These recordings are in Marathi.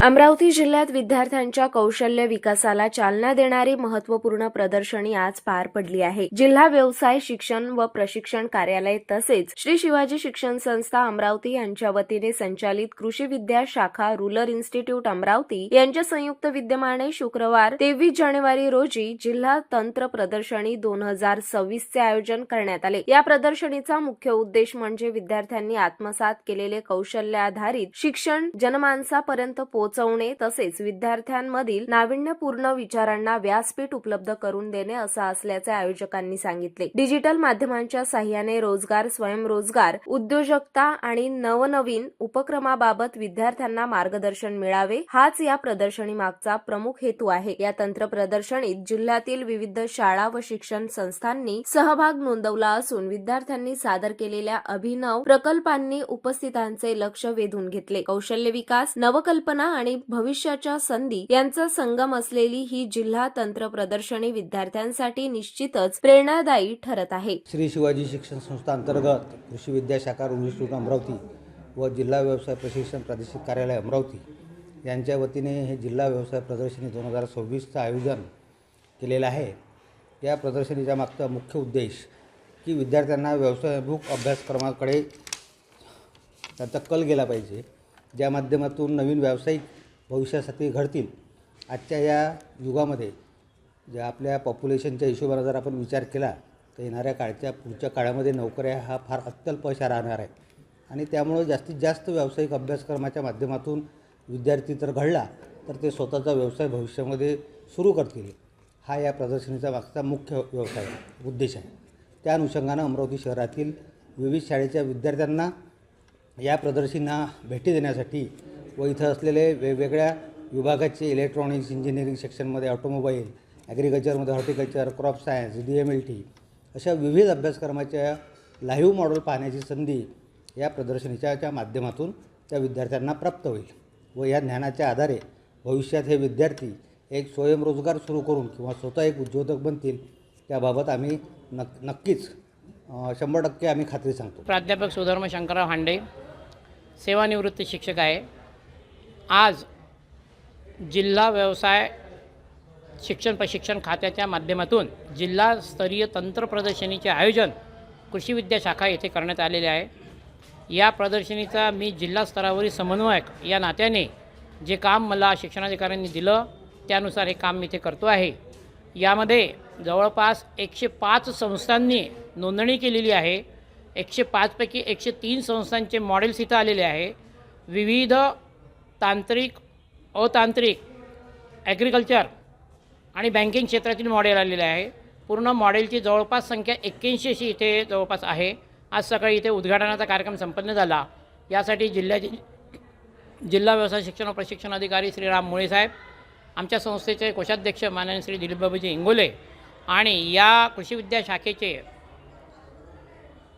अमरावती जिल्ह्यात विद्यार्थ्यांच्या कौशल्य विकासाला चालना देणारी महत्त्वपूर्ण प्रदर्शनी आज पार पडली आहे। जिल्हा व्यवसाय शिक्षण व प्रशिक्षण कार्यालय तसेच श्री शिवाजी शिक्षण संस्था अमरावती यांच्या वतीने संचालित कृषी विद्या शाखा रूरल इन्स्टिट्यूट अमरावती यांच्या संयुक्त विद्यमाने शुक्रवार 23 जानेवारी रोजी जिल्हा तंत्र प्रदर्शनी 2026 चे आयोजन करण्यात आले। या प्रदर्शनीचा मुख्य उद्देश म्हणजे विद्यार्थ्यांनी आत्मसात केलेले कौशल्य आधारित शिक्षण जनमानसापर्यंत पोहोचवणे तसेच विद्यार्थ्यांमधील नाविन्यपूर्ण विचारांना व्यासपीठ उपलब्ध करून देणे असं असल्याचे आयोजकांनी सांगितले। डिजिटल माध्यमांच्या साहाय्याने रोजगार, स्वयंरोजगार, उद्योजकता आणि नवनवीन उपक्रमाबाबत विद्यार्थ्यांना मार्गदर्शन मिळावे हाच या प्रदर्शनी मागचा प्रमुख हेतू आहे। या तंत्र प्रदर्शनीत जिल्ह्यातील विविध शाळा व शिक्षण संस्थांनी सहभाग नोंदवला असून विद्यार्थ्यांनी सादर केलेल्या अभिनव प्रकल्पांनी उपस्थितांचे लक्ष वेधून घेतले। कौशल्य विकास, नवकल्पना आणि भविष्याच्या संधी यांचा संगम असलेली ही जिल्हा तंत्र प्रदर्शनी विद्यार्थ्यांसाठी निश्चितच प्रेरणादायी ठरत आहे। श्री शिवाजी शिक्षण संस्था अंतर्गत कृषी विद्या शाखा रूरल इन्स्टिट्यूट अमरावती व जिल्हा व्यवसाय प्रशिक्षण प्रादेशिक कार्यालय अमरावती यांच्या वतीने हे जिल्हा व्यवसाय प्रदर्शनी 2026चं आयोजन केलेलं आहे। या प्रदर्शनीचा मागचा मुख्य उद्देश की विद्यार्थ्यांना व्यवसायाभिमुख अभ्यासक्रमाकडे त्यांचा कल गेला पाहिजे, ज्या माध्यमातून नवीन व्यावसायिक भविष्यासाठी घडतील। आजच्या या युगामध्ये ज्या आपल्या पॉप्युलेशनच्या हिशोबाने जर आपण विचार केला तर येणाऱ्या पुढच्या काळामध्ये नोकऱ्या हा फार अत्यल्प अशा राहणार आहे आणि त्यामुळे जास्तीत जास्त व्यावसायिक अभ्यासक्रमाच्या माध्यमातून विद्यार्थी जर घडला तर ते स्वतःचा व्यवसाय भविष्यामध्ये सुरू करतील। हा या प्रदर्शनीचा मागचा मुख्य उद्देश आहे। त्या अनुषंगानं अमरावती शहरातील विविध शाळेच्या विद्यार्थ्यांना या प्रदर्शनीला भेटी देण्यासाठी व इथं असलेले वेगवेगळ्या विभागाचे इलेक्ट्रॉनिक्स, इंजिनिअरिंग सेक्शनमध्ये ऑटोमोबाईल, ॲग्रिकल्चरमध्ये हॉर्टिकल्चर, क्रॉप सायन्स, DMLT अशा विविध अभ्यासक्रमाच्या लाईव्ह मॉडेल पाहण्याची संधी या प्रदर्शनीच्या माध्यमातून त्या विद्यार्थ्यांना प्राप्त होईल व या ज्ञानाच्या आधारे भविष्यात हे विद्यार्थी एक स्वयंरोजगार सुरू करून किंवा स्वतः एक उद्योजक बनतील त्याबाबत आम्ही नक्कीच 100% आम्ही खात्री सांगतो। प्राध्यापक सुधर्म शंकरराव हांडे, सेवानिवृत्त शिक्षक आहे। आज जिल्हा व्यवसाय शिक्षण प्रशिक्षण खात्याच्या माध्यमातून जिल्हास्तरीय तंत्र प्रदर्शनीचे आयोजन कृषी विद्या शाखा येथे करण्यात आलेले आहे। या प्रदर्शनीचा मी जिल्हा स्तरावरील समन्वयक या नात्याने जे काम मला शिक्षणाधिकाऱ्यांनी दिलं त्यानुसार हे काम मी इथे करतो आहे। यामध्ये जवळपास 105 संस्थांनी नोंदणी केलेली आहे। 105 पैकी 103 संस्थांचे मॉडेल्स इथं आलेले आहे। विविध तांत्रिक, अतांत्रिक, ॲग्रिकल्चर आणि बँकिंग क्षेत्रातील मॉडेल आलेले आहे। पूर्ण मॉडेलची जवळपास संख्या 81 अशी इथे जवळपास आहे। आज सकाळी इथे उद्घाटनाचा कार्यक्रम संपन्न झाला। यासाठी जिल्हा व्यवसाय शिक्षण व प्रशिक्षण अधिकारी श्री राम मुळे साहेब, आमच्या संस्थेचे कोषाध्यक्ष माननीय श्री दिलीप बाबूजी इंगोले आणि या कृषी विद्या शाखेचे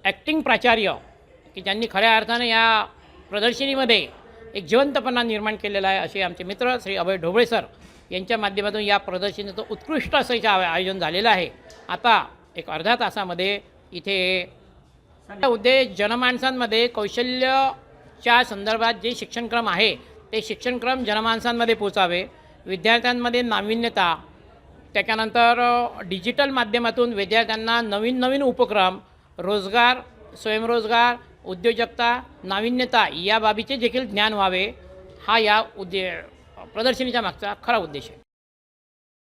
ॲक्टिंग प्राचार्य की ज्यांनी खऱ्या अर्थाने या प्रदर्शनीमध्ये एक जिवंतपणा निर्माण केलेला आहे असे आमचे मित्र श्री अभय ढोबळे सर यांच्या माध्यमातून या प्रदर्शनीचं उत्कृष्ट असं आयोजन झालेलं आहे। आता एक अर्ध्या तासामध्ये इथे उद्देश जनमानसांमध्ये कौशल्याच्या संदर्भात जे शिक्षणक्रम आहे ते शिक्षणक्रम जनमानसांमध्ये पोचावे, विद्यार्थ्यांमध्ये नाविन्यता, त्याच्यानंतर डिजिटल माध्यमातून विद्यार्थ्यांना नवीन उपक्रम, रोजगार, स्वयंरोजगार, उद्योजकता, नाविन्यता या बाबीचे देखील ज्ञान व्हावे हा या प्रदर्शनीच्या मागचा खरा उद्देश आहे।